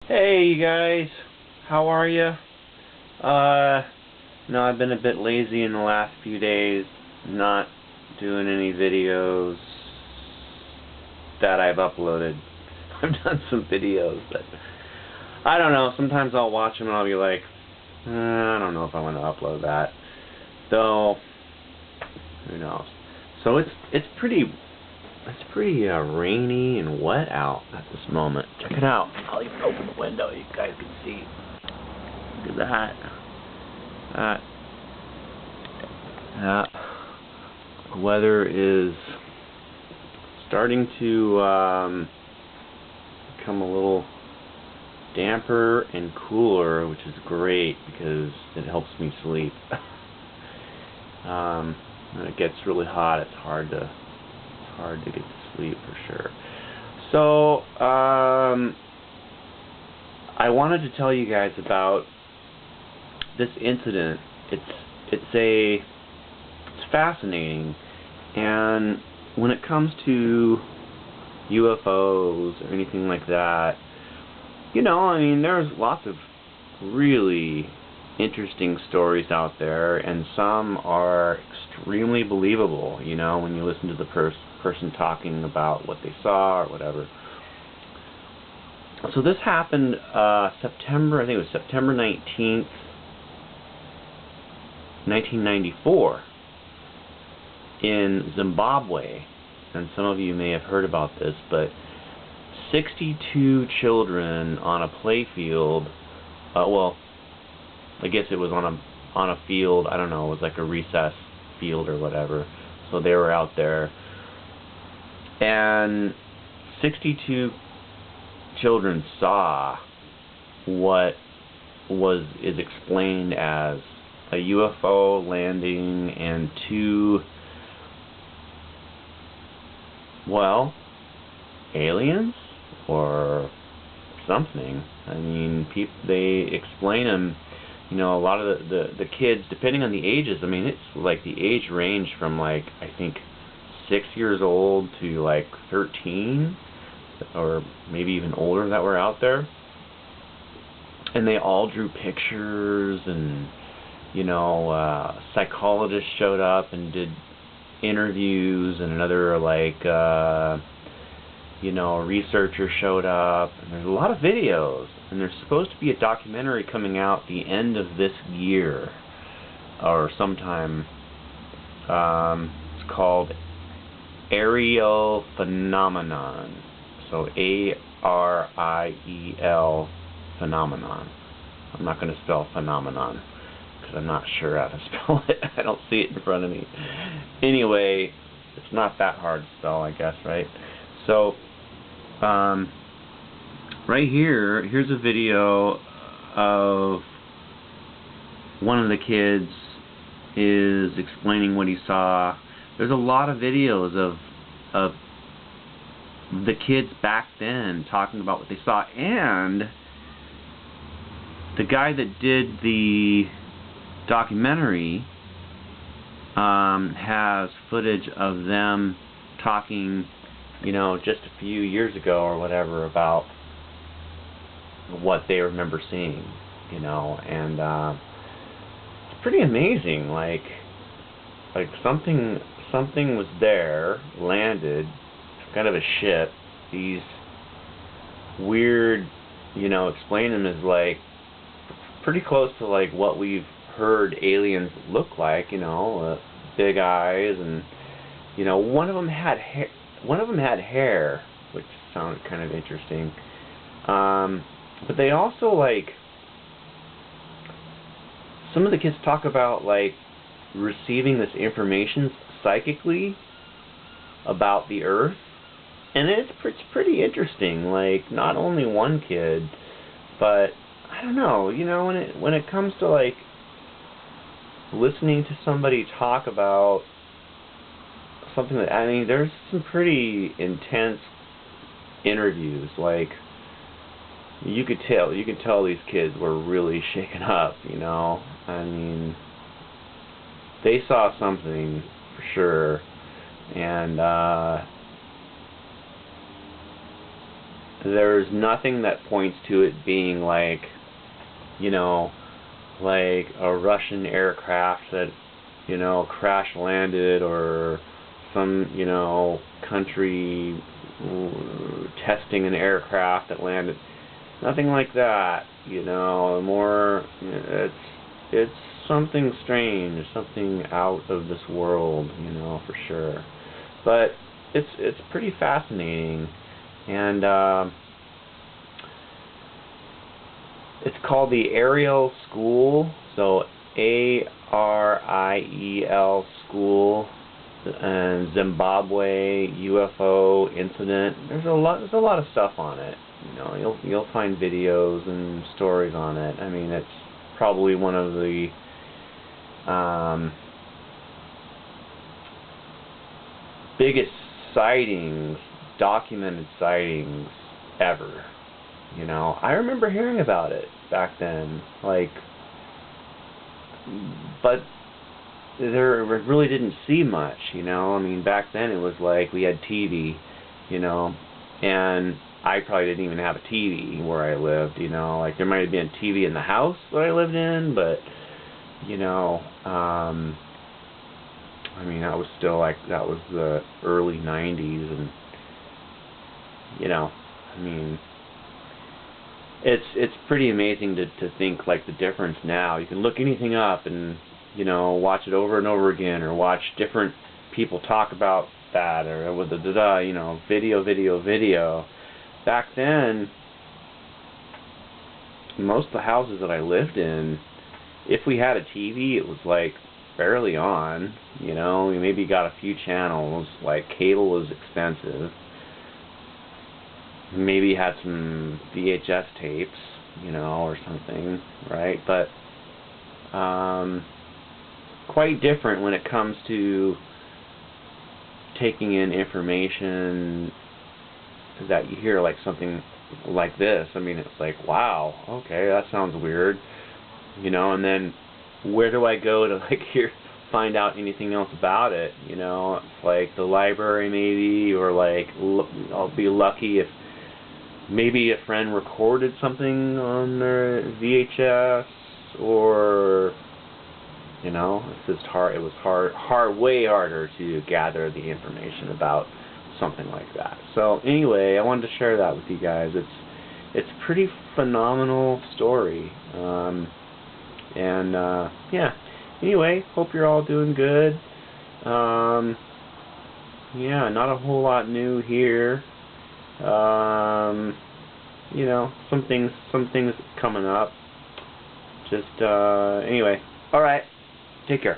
Hey you guys, how are you? No, I've been a bit lazy in the last few days, not doing any videos that I've uploaded. I've done some videos, but I don't know, sometimes I'll watch them and I'll be like, I don't know if I want to upload that. Though, who knows. So it's pretty rainy and wet out at this moment. Check it out. I'll even open the window. You guys can see. Look at that. The weather is starting to become a little damper and cooler, which is great because it helps me sleep. When it gets really hot, it's hard to get to sleep for sure. So I wanted to tell you guys about this incident. It's fascinating, and when it comes to UFOs or anything like that, you know, I mean, there's lots of really interesting stories out there, and some are extremely believable, you know, when you listen to the person talking about what they saw or whatever. So this happened September, I think it was September 19th, 1994 in Zimbabwe. And some of you may have heard about this, but 62 children on a play field, well, I guess it was on a field, I don't know, it was like a recess field or whatever. So they were out there, and 62 children saw what is explained as a UFO landing and two, well, aliens or something. I mean, they explain them. You know, a lot of the kids, depending on the ages, I mean, it's like the age range from like, I think 6 years old to like 13 or maybe even older that were out there. And they all drew pictures, and, you know, psychologists showed up and did interviews, and another like, you know, a researcher showed up, and there's a lot of videos, and there's supposed to be a documentary coming out the end of this year or sometime. It's called Ariel Phenomenon, so A-R-I-E-L Phenomenon. I'm not going to spell phenomenon because I'm not sure how to spell it. I don't see it in front of me. Anyway, it's not that hard to spell, I guess, right? So right here's a video of one of the kids is explaining what he saw. There's a lot of videos of the kids back then talking about what they saw, and the guy that did the documentary has footage of them talking, you know, just a few years ago or whatever about what they remember seeing, you know, and it's pretty amazing. Like something was there, landed, kind of a ship. These weird, you know, explain them as like pretty close to like what we've heard aliens look like, you know, big eyes, and, you know, one of them had hair, which sounded kind of interesting. But they also, like, some of the kids talk about like receiving this information psychically about the Earth, and it's pretty interesting. Like, not only one kid, but I don't know, you know, when it comes to like listening to somebody talk about something that, I mean, there's some pretty intense interviews. Like, you could tell these kids were really shaken up, you know. I mean, they saw something for sure, and there's nothing that points to it being like, you know, like a Russian aircraft that, you know, crash landed, or some, you know, country testing an aircraft that landed. Nothing like that, you know. More, it's something strange, something out of this world, you know, for sure. But it's pretty fascinating, and it's called the Ariel School, so Ariel School, and Zimbabwe UFO incident. There's a lot of stuff on it. You know, you'll find videos and stories on it. I mean, it's probably one of the biggest sightings, documented sightings ever. You know, I remember hearing about it back then, like, but there really didn't see much, you know. I mean, back then it was like we had TV, you know, and I probably didn't even have a TV where I lived, you know. Like, there might have been a TV in the house that I lived in, but, you know, I mean, that was still like, that was the early 90s, and, you know, I mean, it's pretty amazing to think like the difference now. You can look anything up and, you know, watch it over and over again, or watch different people talk about that, or with the you know, video. Back then, most of the houses that I lived in, if we had a TV, it was like barely on, you know. We maybe got a few channels, like cable was expensive. Maybe had some VHS tapes, you know, or something, right? But quite different when it comes to taking in information that you hear, like something like this. I mean, it's like, wow, okay, that sounds weird, you know. And then where do I go to like find out anything else about it? You know, it's like the library maybe, or like I'll be lucky if maybe a friend recorded something on their VHS, or, you know, it's just hard. It was way harder to gather the information about something like that. So anyway, I wanted to share that with you guys. It's a pretty phenomenal story, and yeah. Anyway, hope you're all doing good. Yeah, not a whole lot new here. You know, some things coming up. Just anyway. All right. Take care.